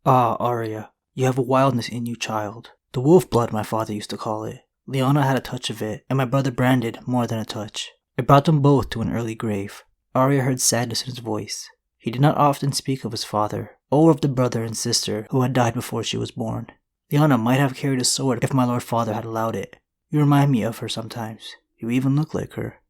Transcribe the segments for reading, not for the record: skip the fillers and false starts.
Ah, Arya, you have a wildness in you, child. The wolf blood, my father used to call it. Lyanna had a touch of it, and my brother Brandon more than a touch. It brought them both to an early grave. Arya heard sadness in his voice. He did not often speak of his father, or of the brother and sister who had died before she was born. Lyanna might have carried a sword if my lord father had allowed it. You remind me of her sometimes. You even look like her.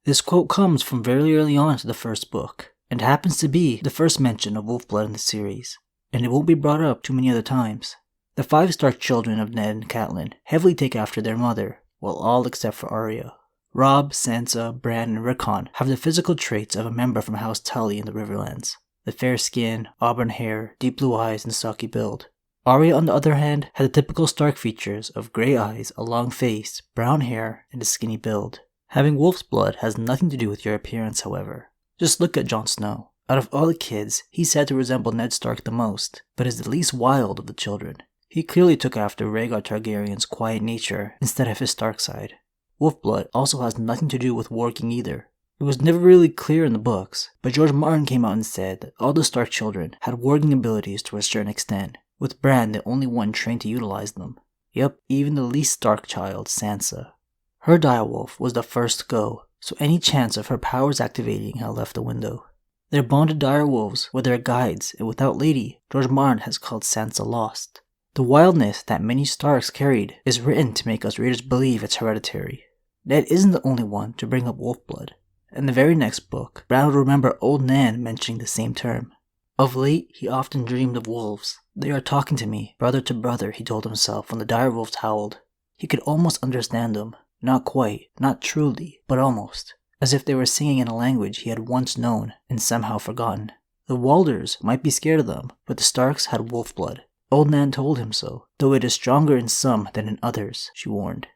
This quote comes from very early on to the first book, and happens to be the first mention of wolf blood in the series, and it won't be brought up too many other times. The 5 Stark children of Ned and Catelyn heavily take after their mother, well, all except for Arya. Robb, Sansa, Bran, and Rickon have the physical traits of a member from House Tully in the Riverlands. The fair skin, auburn hair, deep blue eyes, and stocky build. Arya, on the other hand, had the typical Stark features of grey eyes, a long face, brown hair, and a skinny build. Having wolf's blood has nothing to do with your appearance, however. Just look at Jon Snow. Out of all the kids, he's said to resemble Ned Stark the most, but is the least wild of the children. He clearly took after Rhaegar Targaryen's quiet nature instead of his Stark side. Wolf blood also has nothing to do with warging either. It was never really clear in the books, but George Martin came out and said that all the Stark children had warging abilities to a certain extent, with Bran the only one trained to utilize them. Yep, even the least Stark child, Sansa. Her direwolf was the first to go, so any chance of her powers activating had left the window. Their bonded direwolves were their guides, and without Lady, George Martin has called Sansa lost. The wildness that many Starks carried is written to make us readers believe it's hereditary. Ned isn't the only one to bring up wolf blood. In the very next book, Bran would remember old Nan mentioning the same term. Of late, he often dreamed of wolves. They are talking to me, brother to brother, he told himself when the direwolves howled. He could almost understand them. Not quite, not truly, but almost. As if they were singing in a language he had once known and somehow forgotten. The Walders might be scared of them, but the Starks had wolf blood. Old Nan told him so, though it is stronger in some than in others, she warned.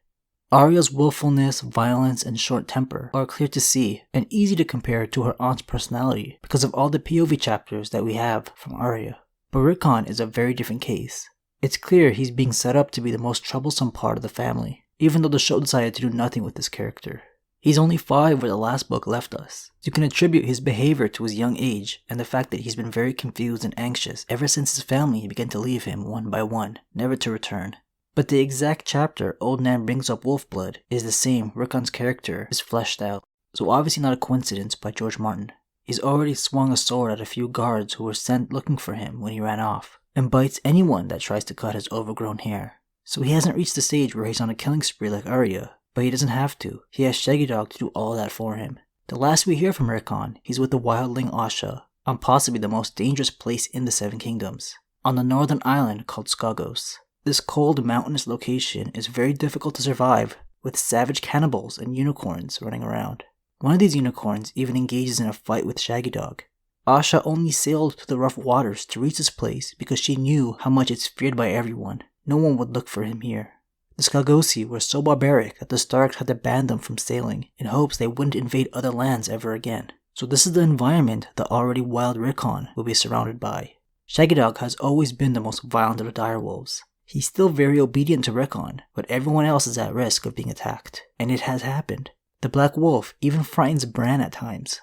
Arya's willfulness, violence, and short temper are clear to see and easy to compare to her aunt's personality because of all the POV chapters that we have from Arya. But Rickon is a very different case. It's clear he's being set up to be the most troublesome part of the family, even though the show decided to do nothing with this character. He's only 5 where the last book left us. You can attribute his behavior to his young age and the fact that he's been very confused and anxious ever since his family began to leave him one by one, never to return. But the exact chapter old Nan brings up wolfblood is the same Rickon's character is fleshed out, so obviously not a coincidence by George Martin. He's already swung a sword at a few guards who were sent looking for him when he ran off, and bites anyone that tries to cut his overgrown hair. So he hasn't reached the stage where he's on a killing spree like Arya, but he doesn't have to. He has Shaggy Dog to do all that for him. The last we hear from Rickon, he's with the wildling Asha, on possibly the most dangerous place in the Seven Kingdoms, on the northern island called Skagos. This cold, mountainous location is very difficult to survive, with savage cannibals and unicorns running around. One of these unicorns even engages in a fight with Shaggy Dog. Asha only sailed through the rough waters to reach this place because she knew how much it's feared by everyone. No one would look for him here. The Skagosi were so barbaric that the Starks had to ban them from sailing, in hopes they wouldn't invade other lands ever again. So this is the environment the already wild Rickon will be surrounded by. Shaggy Dog has always been the most violent of the direwolves. He's still very obedient to Rickon, but everyone else is at risk of being attacked, and it has happened. The Black Wolf even frightens Bran at times.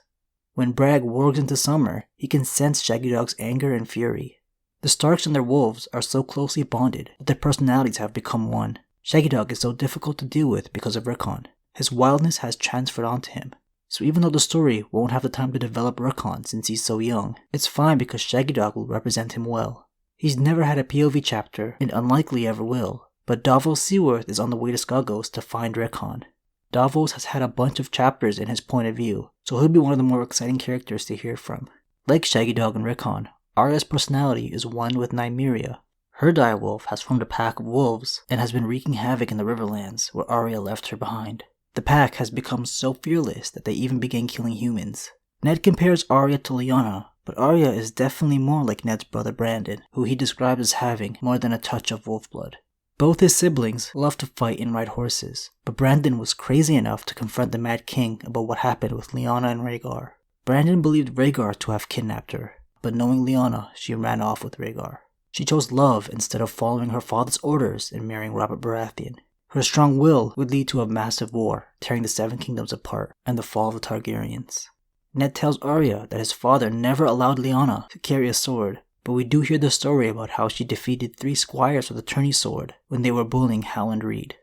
When Bragg wargs into summer, he can sense Shaggy Dog's anger and fury. The Starks and their wolves are so closely bonded that their personalities have become one. Shaggy Dog is so difficult to deal with because of Rickon. His wildness has transferred onto him. So even though the story won't have the time to develop Rickon since he's so young, it's fine because Shaggy Dog will represent him well. He's never had a POV chapter, and unlikely ever will, but Davos Seaworth is on the way to Skagos to find Rickon. Davos has had a bunch of chapters in his point of view, so he'll be one of the more exciting characters to hear from. Like Shaggy Dog and Rickon, Arya's personality is one with Nymeria. Her direwolf has formed a pack of wolves and has been wreaking havoc in the Riverlands where Arya left her behind. The pack has become so fearless that they even began killing humans. Ned compares Arya to Lyanna, but Arya is definitely more like Ned's brother Brandon, who he describes as having more than a touch of wolf blood. Both his siblings love to fight and ride horses, but Brandon was crazy enough to confront the Mad King about what happened with Lyanna and Rhaegar. Brandon believed Rhaegar to have kidnapped her, but knowing Lyanna, she ran off with Rhaegar. She chose love instead of following her father's orders and marrying Robert Baratheon. Her strong will would lead to a massive war, tearing the Seven Kingdoms apart and the fall of the Targaryens. Ned tells Arya that his father never allowed Lyanna to carry a sword, but we do hear the story about how she defeated 3 squires with a tourney sword when they were bullying Howland Reed.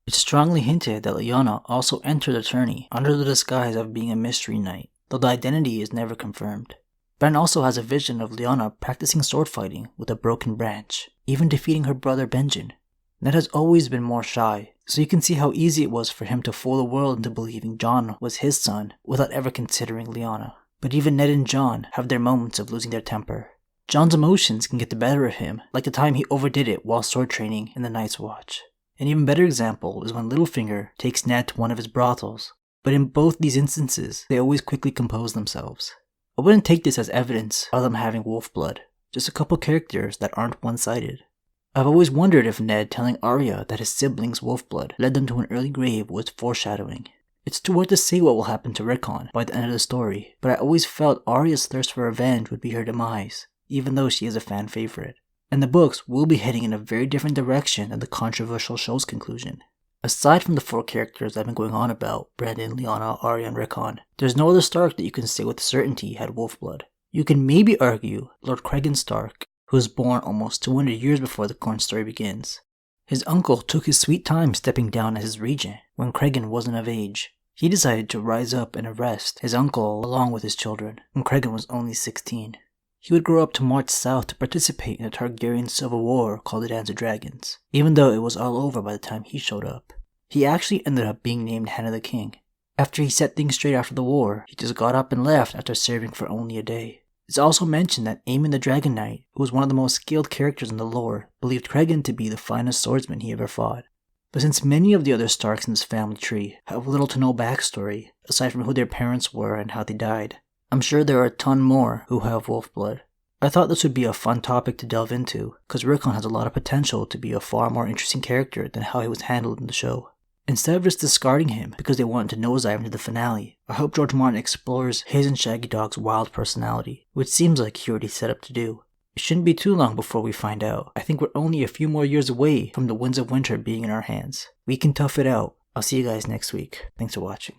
It's strongly hinted that Lyanna also entered the tourney under the disguise of being a mystery knight, though the identity is never confirmed. Bran also has a vision of Lyanna practicing sword fighting with a broken branch, even defeating her brother Benjen. Ned has always been more shy, so you can see how easy it was for him to fool the world into believing Jon was his son without ever considering Lyanna. But even Ned and Jon have their moments of losing their temper. Jon's emotions can get the better of him, like the time he overdid it while sword training in the Night's Watch. An even better example is when Littlefinger takes Ned to one of his brothels, but in both these instances, they always quickly compose themselves. I wouldn't take this as evidence of them having wolf blood, just a couple characters that aren't one-sided. I've always wondered if Ned telling Arya that his siblings' wolf blood led them to an early grave was foreshadowing. It's too hard to say what will happen to Rickon by the end of the story, but I always felt Arya's thirst for revenge would be her demise, even though she is a fan favorite. And the books will be heading in a very different direction than the controversial show's conclusion. Aside from the 4 characters I've been going on about, Brandon, Lyanna, Arya, and Rickon, there's no other Stark that you can say with certainty had wolf blood. You can maybe argue Lord Rickon Stark, who was born almost 200 years before the Corn story begins. His uncle took his sweet time stepping down as his regent when Cregan wasn't of age. He decided to rise up and arrest his uncle along with his children when Cregan was only 16. He would grow up to march south to participate in a Targaryen civil war called the Dance of Dragons, even though it was all over by the time he showed up. He actually ended up being named Hand of the King. After he set things straight after the war, he just got up and left after serving for only a day. It's also mentioned that Aemon the Dragon Knight, who was one of the most skilled characters in the lore, believed Cregan to be the finest swordsman he ever fought. But since many of the other Starks in this family tree have little to no backstory, aside from who their parents were and how they died, I'm sure there are a ton more who have wolf blood. I thought this would be a fun topic to delve into, because Rickon has a lot of potential to be a far more interesting character than how he was handled in the show. Instead of just discarding him because they wanted to nosedive into the finale, I hope George Martin explores his and Shaggy Dog's wild personality, which seems like he already set up to do. It shouldn't be too long before we find out. I think we're only a few more years away from the Winds of Winter being in our hands. We can tough it out. I'll see you guys next week. Thanks for watching.